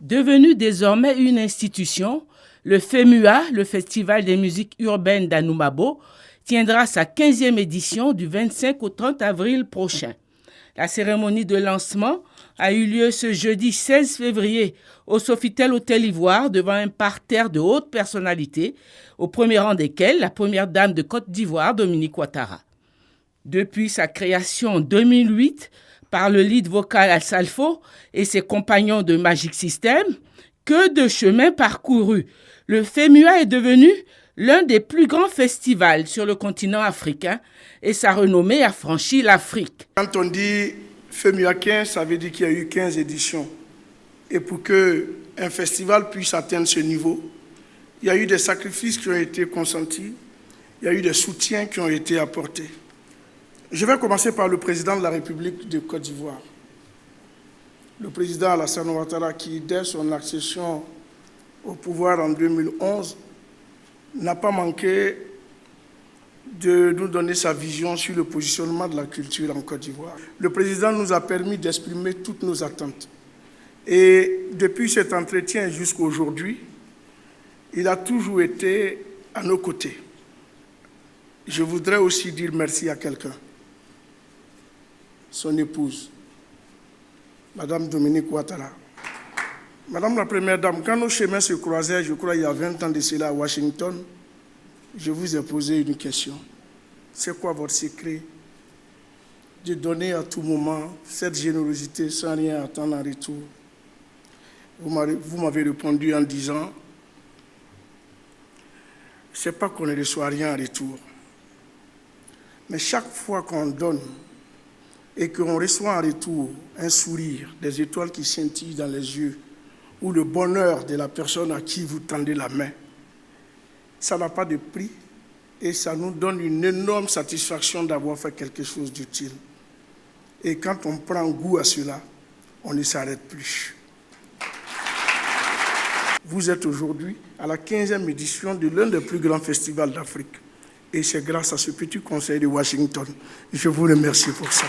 Devenu désormais une institution, le FEMUA, le Festival des musiques urbaines d'Anoumabo, tiendra sa 15e édition du 25 au 30 avril prochain. La cérémonie de lancement a eu lieu ce jeudi 16 février au Sofitel Hôtel Ivoire devant un parterre de hautes personnalités, au premier rang desquelles la première dame de Côte d'Ivoire, Dominique Ouattara. Depuis sa création en 2008 par le lead vocal Al-Salfo et ses compagnons de Magic System, que de chemin parcouru. Le FEMUA est devenu l'un des plus grands festivals sur le continent africain et sa renommée a franchi l'Afrique. Quand on dit FEMUA 15, ça veut dire qu'il y a eu 15 éditions. Et pour qu'un festival puisse atteindre ce niveau, il y a eu des sacrifices qui ont été consentis, il y a eu des soutiens qui ont été apportés. Je vais commencer par le président de la République de Côte d'Ivoire, le président Alassane Ouattara, qui, dès son accession au pouvoir en 2011, n'a pas manqué de nous donner sa vision sur le positionnement de la culture en Côte d'Ivoire. Le président nous a permis d'exprimer toutes nos attentes. Et depuis cet entretien jusqu'à aujourd'hui, il a toujours été à nos côtés. Je voudrais aussi dire merci à quelqu'un. Son épouse, Madame Dominique Ouattara. Madame la Première Dame, quand nos chemins se croisaient, je crois il y a 20 ans de cela à Washington, je vous ai posé une question. C'est quoi votre secret de donner à tout moment cette générosité sans rien attendre en retour? Vous m'avez répondu en disant, c'est pas qu'on ne reçoit rien en retour, mais chaque fois qu'on donne, et qu'on reçoit en retour un sourire, des étoiles qui scintillent dans les yeux, ou le bonheur de la personne à qui vous tendez la main, ça n'a pas de prix et ça nous donne une énorme satisfaction d'avoir fait quelque chose d'utile. Et quand on prend goût à cela, on ne s'arrête plus. Vous êtes aujourd'hui à la 15e édition de l'un des plus grands festivals d'Afrique. Et c'est grâce à ce petit conseil de Washington. Je vous remercie pour ça.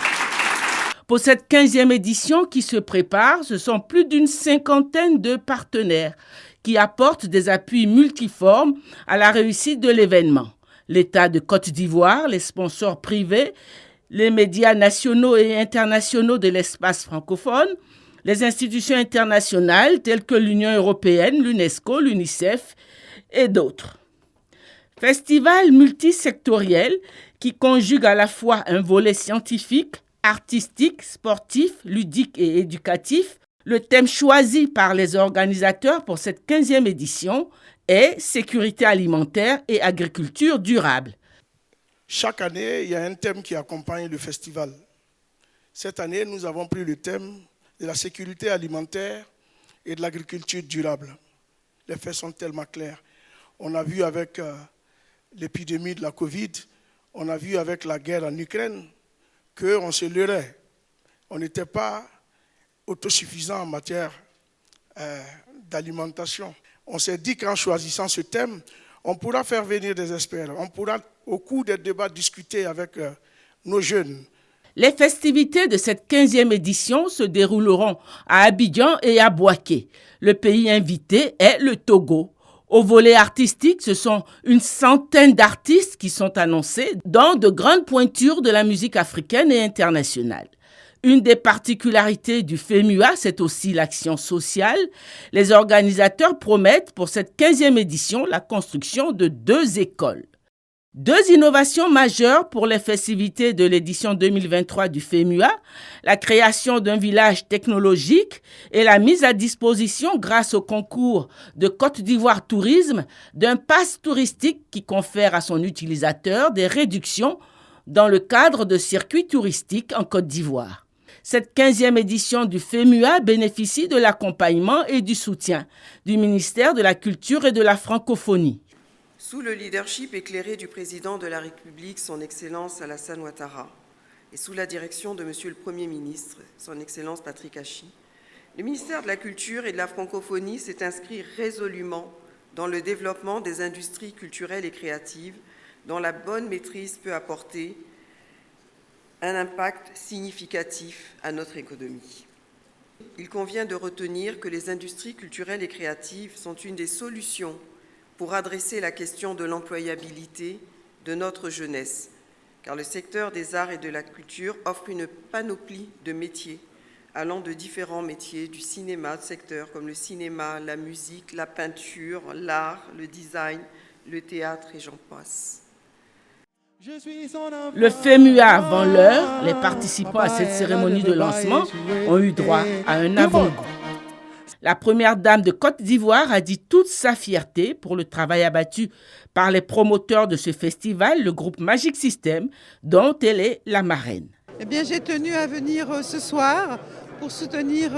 Pour cette 15e édition qui se prépare, ce sont plus d'une cinquantaine de partenaires qui apportent des appuis multiformes à la réussite de l'événement. L'État de Côte d'Ivoire, les sponsors privés, les médias nationaux et internationaux de l'espace francophone, les institutions internationales telles que l'Union européenne, l'UNESCO, l'UNICEF et d'autres. Festival multisectoriel qui conjugue à la fois un volet scientifique, artistique, sportif, ludique et éducatif. Le thème choisi par les organisateurs pour cette 15e édition est sécurité alimentaire et agriculture durable. Chaque année, il y a un thème qui accompagne le festival. Cette année, nous avons pris le thème de la sécurité alimentaire et de l'agriculture durable. Les faits sont tellement clairs. On a vu avec l'épidémie de la Covid, on a vu avec la guerre en Ukraine, qu'on se leurrait. On n'était pas autosuffisant en matière d'alimentation. On s'est dit qu'en choisissant ce thème, on pourra faire venir des experts. On pourra, au cours des débats, discuter avec nos jeunes. Les festivités de cette 15e édition se dérouleront à Abidjan et à Bouaké. Le pays invité est le Togo. Au volet artistique, ce sont une centaine d'artistes qui sont annoncés, dont de grandes pointures de la musique africaine et internationale. Une des particularités du FEMUA, c'est aussi l'action sociale. Les organisateurs promettent pour cette 15e édition la construction de 2 écoles. 2 innovations majeures pour les festivités de l'édition 2023 du FEMUA, la création d'un village technologique et la mise à disposition grâce au concours de Côte d'Ivoire Tourisme d'un pass touristique qui confère à son utilisateur des réductions dans le cadre de circuits touristiques en Côte d'Ivoire. Cette 15e édition du FEMUA bénéficie de l'accompagnement et du soutien du ministère de la Culture et de la Francophonie. Sous le leadership éclairé du président de la République, son Excellence Alassane Ouattara, et sous la direction de Monsieur le Premier ministre, son Excellence Patrick Hachi, le ministère de la Culture et de la Francophonie s'est inscrit résolument dans le développement des industries culturelles et créatives dont la bonne maîtrise peut apporter un impact significatif à notre économie. Il convient de retenir que les industries culturelles et créatives sont une des solutions pour adresser la question de l'employabilité de notre jeunesse, car le secteur des arts et de la culture offre une panoplie de métiers, allant de différents métiers du cinéma, secteurs comme le cinéma, la musique, la peinture, l'art, le design, le théâtre et j'en passe. Le FEMUA avant l'heure, les participants à cette cérémonie de lancement ont eu droit à un avant-goût. La première dame de Côte d'Ivoire a dit toute sa fierté pour le travail abattu par les promoteurs de ce festival, le groupe Magic System, dont elle est la marraine. Eh bien, j'ai tenu à venir ce soir pour soutenir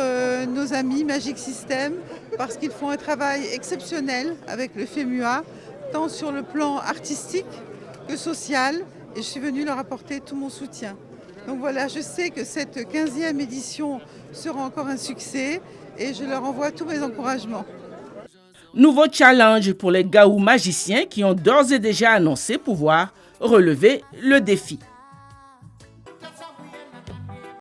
nos amis Magic System parce qu'ils font un travail exceptionnel avec le FEMUA, tant sur le plan artistique que social, et je suis venue leur apporter tout mon soutien. Donc voilà, je sais que cette 15e édition sera encore un succès et je leur envoie tous mes encouragements. Nouveau challenge pour les Gaou magiciens qui ont d'ores et déjà annoncé pouvoir relever le défi.